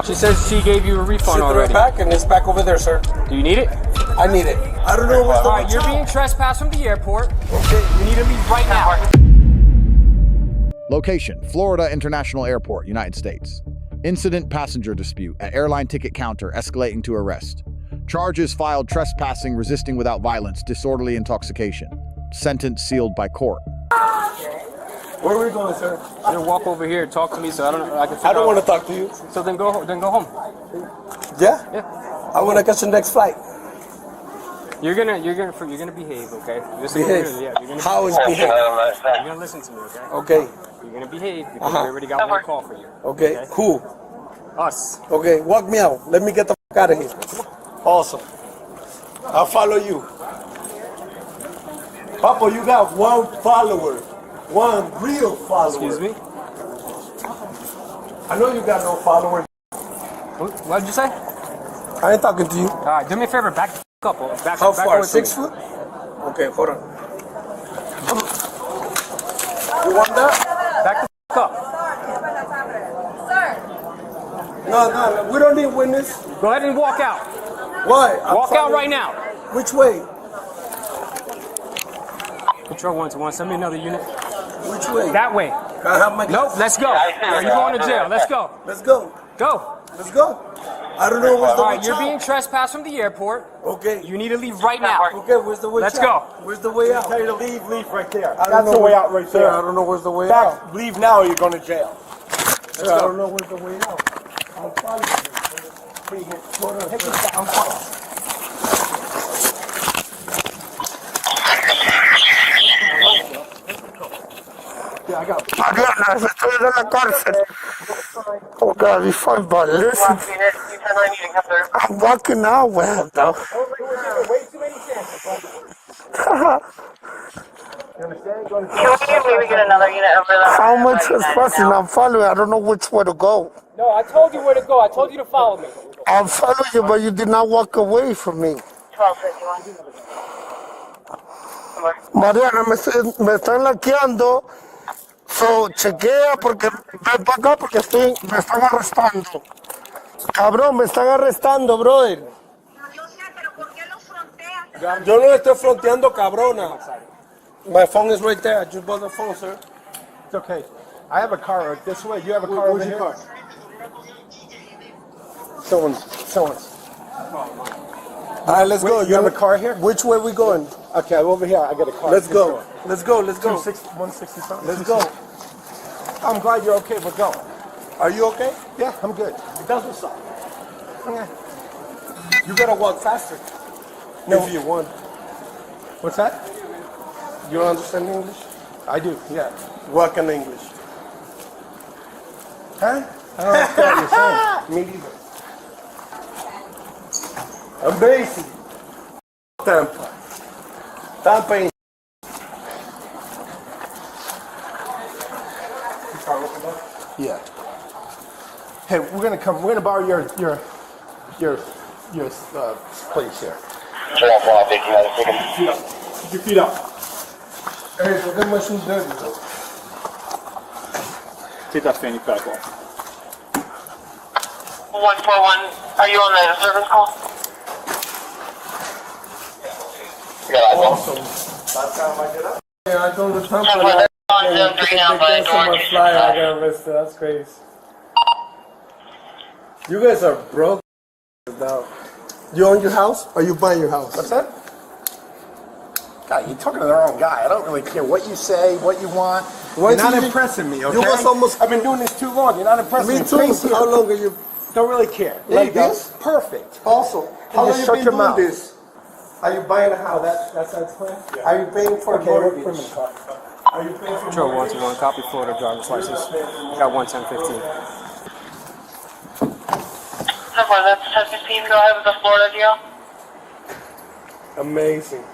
She says she gave you a refund She already. threw it back and it's back over there, sir. Do you need it? I need it. I don't know what's the Alright, you're being trespassed from the airport. Okay. You need to leave right now. Location, Florida International Airport, United States. Incident, passenger dispute at airline ticket counter escalating to arrest. Charges filed: trespassing, resisting without violence, disorderly intoxication. Sentence sealed by court. Where are we going, sir? You walk over here and talk to me so I don't I don't want to talk to you. So then go home. Yeah? Yeah. I want to catch the next flight. You're gonna behave, okay? This is Behave? Yeah, you're gonna How is behave? You're gonna listen to me, okay? Okay. You're gonna behave because we already got one call for you. Okay. Who? Us. Okay, walk me out. Let me get the f out of here. Awesome. I'll follow you. Papa, you got one follower. One real follower. Excuse me? I know you got no follower. What did you say? I ain't talking to you. Alright, do me a favor, back the up. Back, How back far? away from 6 me. foot? Okay, hold on. You want that? Back the up. No, we don't need witness. Go ahead and walk out. Why? Walk out right now. Which way? Control 121, send me another unit. Which way? That way. Can I have my Nope, let's go. You're going to jail. Let's go. Let's go. Go. Let's go. I don't know what's the Alright, way you're out. being trespassed from the airport. Okay. You need to leave right now. Okay, where's the way Let's out? go. Where's the way out? Tell you to leave right there. I don't That's know the way where- out right Sir, there. I don't know where's the way out. Back, leave now or you're going to jail. Sir, I don't know where's the way out. I'm following you. Hold on. I'm following. Mariana, estoy en la cárcel. Oh God, be fine, but listen. I'm walking out with though. Way too many chances, Can we maybe get another unit over there? How much is pressing? I'm following. I don't know which way to go. No, I told you where to go. I told you to follow me. I'm following you, but you did not walk away from me. 1251. Mariana, me están laqueando. So, chequea porque ven para acá porque me están arrestando. Cabrón, me están arrestando, brother. Yo sé, pero ¿por qué los fronteas? Yo no le estoy fronteando, cabrona. My phone is right there. I just bought the phone, sir. It's okay. I have a car this way. You have a car over here? Car? Someone's. All right, let's go. You have a car here? Which way we going? Okay, I'm over here. I got a car. Let's go. Let's go. Let's go. 165. Let's go. I'm glad you're okay, but go. Are you okay? Yeah, I'm good. It doesn't suck. Okay. You gotta walk faster. No. If you want. What's that? You don't understand English? I do, yeah. Walk in English. Huh? I don't understand what you're saying. Me neither. Amazing. Tampa. Tampa ain't. Yeah. Hey, we're gonna borrow your place here. Keep your feet up. Hey, look at my shoes dirty. Take that fanny pack off. 141, are you on the service call? Awesome. Last time I get up. Yeah, I go to Tampa. They're on Zone 3 now, but I got arrested. That's crazy. You guys are broke now. You own your house or you buying your house? What's that? God, you're talking to the wrong guy. I don't really care what you say, what you want. Why You're not do you- impressing me, okay? You was almost. I've been doing this too long. You're not impressing me. Me too. Face here. How long are you? Don't really care. There you go. this? Perfect. Also, how long just you shut been your doing mouth. this? Are you buying a house? That's plan. Yeah. Are you paying for a mortgage? Are you paying for Control mortgage? 121, copy Florida driver's license. Got 11015. So far, that's 1015, go ahead with the Florida deal. Amazing.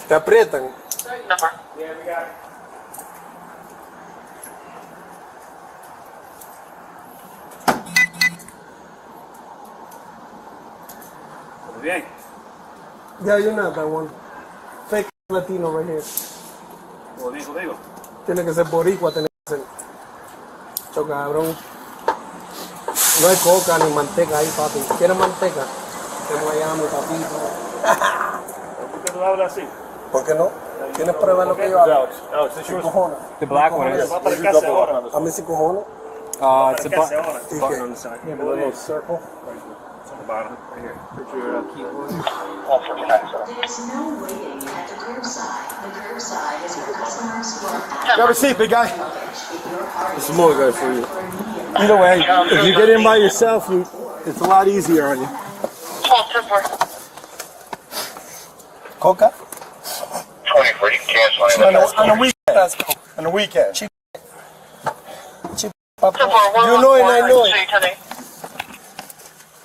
Te aprietan. Number. Yeah, we got it. Bien. Yeah, you're not that one. Fake. Latino right here. Como digo. Tiene que ser boricua, tiene que ser. Cho cabrón. No hay coca ni manteca ahí, papi. ¿Quieres manteca? Tengo allá mi papito. ¿Por qué tú hablas así? ¿Por qué no? ¿Tienes prueba de lo que yo hago? Alex, this Sí, yours? cojones. The black one is. Va para el casa ahora. A mí sí cojones. It's a Casi button. ahora. ¿Y Button qué? on the side. Yeah, but a little circle. It's on the bottom. Right here. Put your keyboard. There's no waiting at the curbside. The curbside is for customers who are Grab a seat, big guy. Some more guys for you. Either way, if you get in by yourself, it's a lot easier on you. Coca? 24, you can cancel any of On a weekend. On a weekend. Cheap. You know it, I know it.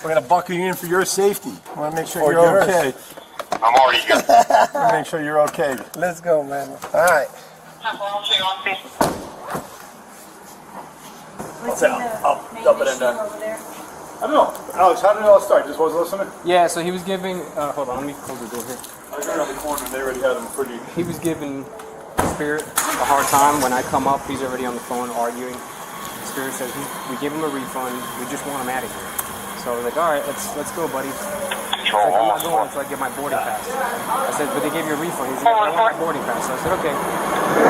We're gonna buckle you in for your safety. I wanna make sure you're okay. I'm already good. I wanna make sure you're okay. Let's go, man. All right. What's that? I'll dump it in there. I don't know. Alex, how did it all start? Just was listening? Yeah, so he was giving. Hold on, let me close the door here. I was right around the corner and they already had them pretty. He was giving Spirit a hard time. When I come up, he's already on the phone arguing. Spirit says we give him a refund. We just want him out of here. So I was like, all right, let's go, buddy. He's like, I'm not going until I get my boarding pass. I said, but they gave you a refund. He's like, I want my boarding pass. So I said, okay.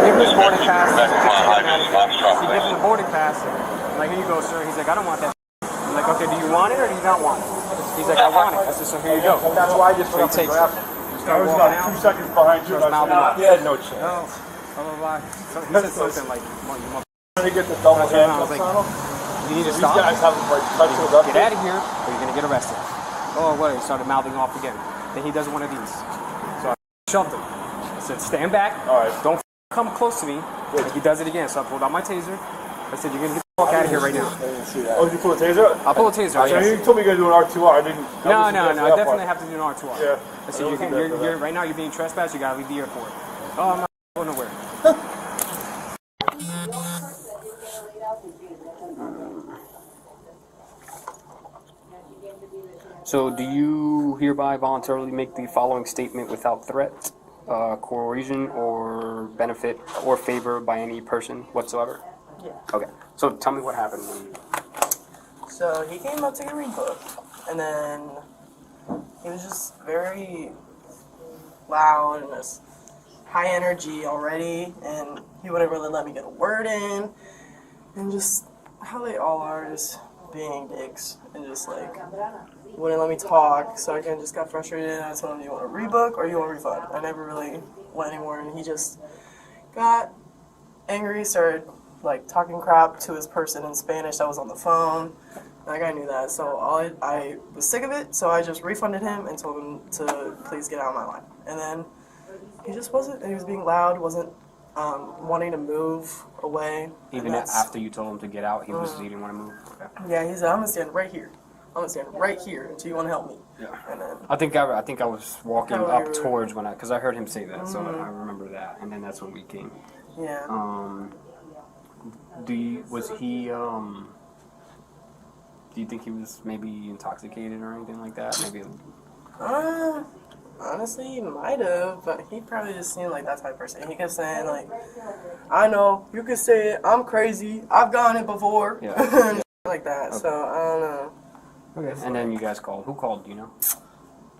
Give him his boarding pass. He gives him the boarding pass. I'm like, here you go, sir. He's like, I don't want that. I'm like, okay, do you want it or do you not want it? He's like, I want it. I said, so here you go. That's why I just So he takes it. I was about 2 seconds behind you. Starts mouthing off. You had no chance. Oh, blah, blah, blah. So he said something like, you mother. Trying to get the double I was handcuffs like, on them. you need to These stop. guys haven't like touched those up. Get out of here or you're going to get arrested. Oh, what? He started mouthing off again. Then he does one of these. So I shoved him. I said, stand back. All right. Don't come close to me. And he does it again. So I pulled out my taser. I said, you're going to get the fuck out of here right now. Oh, did you pull a taser? I'll pull a taser. So you told me you gotta do an R2R. I didn't. No, I definitely have to do an R2R. Yeah. I said, you're right now you're being trespassed. You got to leave the airport. Oh, I'm not going nowhere. So, do you hereby voluntarily make the following statement without threat, coercion, or benefit or favor by any person whatsoever? Yeah. Okay. So, tell me what happened. So he came up to get rebooked, and then he was just very loud and just high energy already, and he wouldn't really let me get a word in, and just how they all are, just being dicks, and just like wouldn't let me talk. So I kind of just got frustrated, and I told him, "You want a rebook or you want a refund?" I never really went anymore, and he just got angry, started like talking crap to his person in Spanish that was on the phone. That guy knew that, so I was sick of it, so I just refunded him and told him to please get out of my line. And then he just wasn't, he was being loud, wasn't wanting to move away. Even after you told him to get out, he didn't want to move? Okay. Yeah, he said, I'm going to stand right here. I'm going to stand right here until you want to help me. Yeah. And then, I think I was walking How up you were- towards because I heard him say that, so I remember that, and then that's when we came. yeah. Do you think he was maybe intoxicated or anything like that? Maybe. Honestly, he might have, but he probably just seemed like that type of person. He kept saying, like, I know, you could say it, I'm crazy, I've gone it before, Yeah. and like that, so I don't know. Okay. And then you guys called. Who called? Do you know?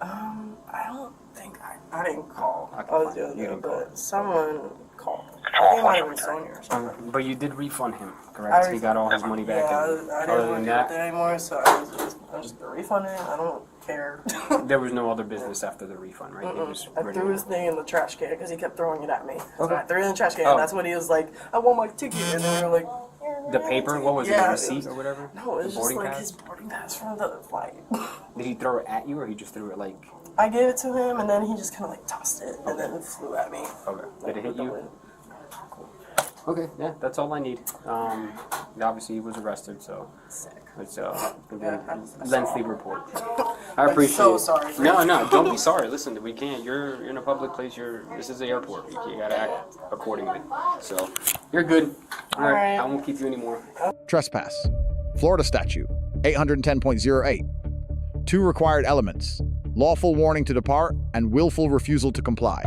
I don't think I didn't call. I can I was find the it. other You day, didn't but someone called. I think it might have been Sonya or something. But you did refund him, correct? He got all his money back. Yeah, and I other didn't want than to do it that, anymore, so I'm just gonna refund it. I don't care. there was no other business after the refund, right? You just I ready threw to- his thing in the trash can because he kept throwing it at me. So Okay. I threw it in the trash can. Oh. And that's when he was like, "I want my ticket," and then we were like, The paper? What was it? Yeah, A receipt was- or whatever? No, it was The just boarding like pass? his boarding pass from the flight. Did he throw it at you, or he just threw it like? I gave it to him, and then he just kind of like tossed it, and then it flew at me. Okay. Did it hit With the you? wind. Okay. Yeah, that's all I need. Obviously he was arrested, so Sick. it's a Yeah, lengthy report. I appreciate so it. sorry. No, don't be sorry. Listen, we can't. You're in a public place. This is the airport. You gotta act accordingly. So you're good. All right. right. I won't keep you anymore. Trespass. Florida Statute 810.08. 2 required elements: lawful warning to depart and willful refusal to comply.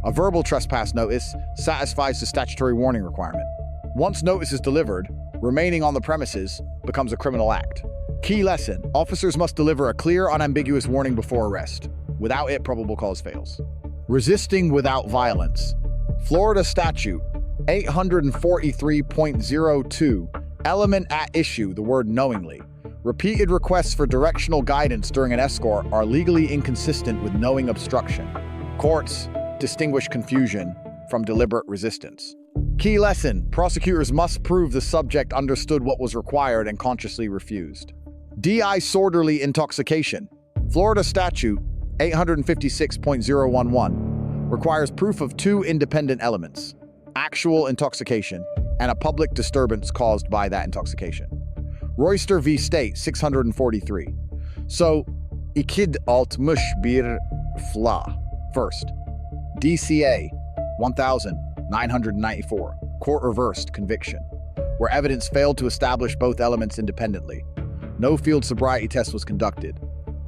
A verbal trespass notice satisfies the statutory warning requirement. Once notice is delivered, remaining on the premises becomes a criminal act. Key lesson: officers must deliver a clear, unambiguous warning before arrest. Without it, probable cause fails. Resisting without violence. Florida Statute 843.02, element at issue, the word knowingly. Repeated requests for directional guidance during an escort are legally inconsistent with knowing obstruction. Courts distinguish confusion from deliberate resistance. Key lesson: prosecutors must prove the subject understood what was required and consciously refused. Disorderly intoxication. Florida Statute 856.011 requires proof of two independent elements: actual intoxication and a public disturbance caused by that intoxication. Royster v. State 643. So, ikid altmış bir fla. First, DCA 1994, court reversed conviction, where evidence failed to establish both elements independently. No field sobriety test was conducted.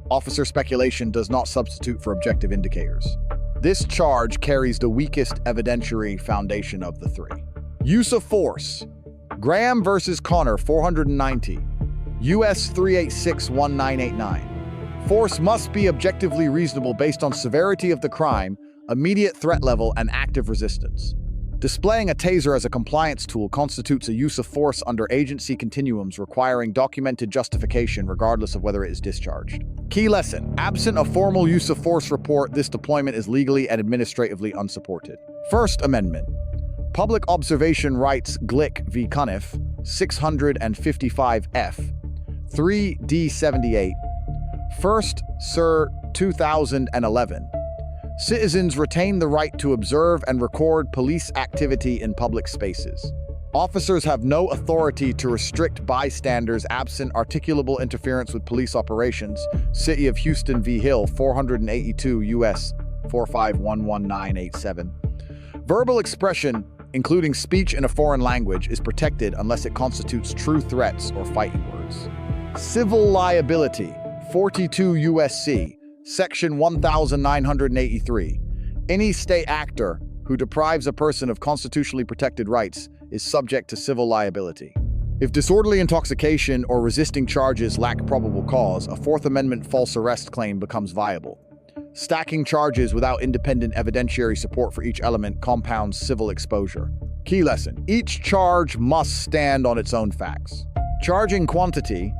Officer speculation does not substitute for objective indicators. This charge carries the weakest evidentiary foundation of the three. Use of force. Graham versus Connor 490, US 3861989. Force must be objectively reasonable based on severity of the crime, immediate threat level, and active resistance. Displaying a taser as a compliance tool constitutes a use of force under agency continuums requiring documented justification regardless of whether it is discharged. Key lesson: absent a formal use of force report, this deployment is legally and administratively unsupported. First Amendment. Public Observation Rights Glick v. Cuniff 655F 3D78 First Sir 2011. Citizens retain the right to observe and record police activity in public spaces. Officers have no authority to restrict bystanders absent articulable interference with police operations. City of Houston v. Hill 482 US 4511987. Verbal expression, including speech in a foreign language, is protected unless it constitutes true threats or fighting words. Civil liability 42 USC Section 1983. Any state actor who deprives a person of constitutionally protected rights is subject to civil liability. If disorderly intoxication or resisting charges lack probable cause, a Fourth Amendment false arrest claim becomes viable. Stacking charges without independent evidentiary support for each element compounds civil exposure. Key lesson: each charge must stand on its own facts. Charging quantity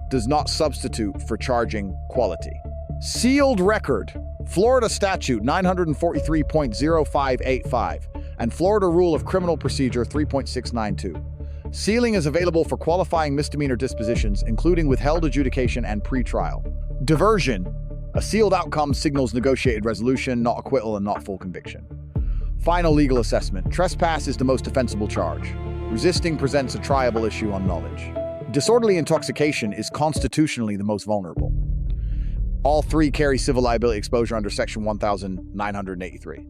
does not substitute for charging quality. Sealed record. Florida Statute 943.0585 and Florida Rule of Criminal Procedure 3.692. Sealing is available for qualifying misdemeanor dispositions, including withheld adjudication and pre-trial. Diversion. A sealed outcome signals negotiated resolution, not acquittal and not full conviction. Final legal assessment. Trespass is the most defensible charge. Resisting presents a triable issue on knowledge. Disorderly intoxication is constitutionally the most vulnerable. All three carry civil liability exposure under Section 1983.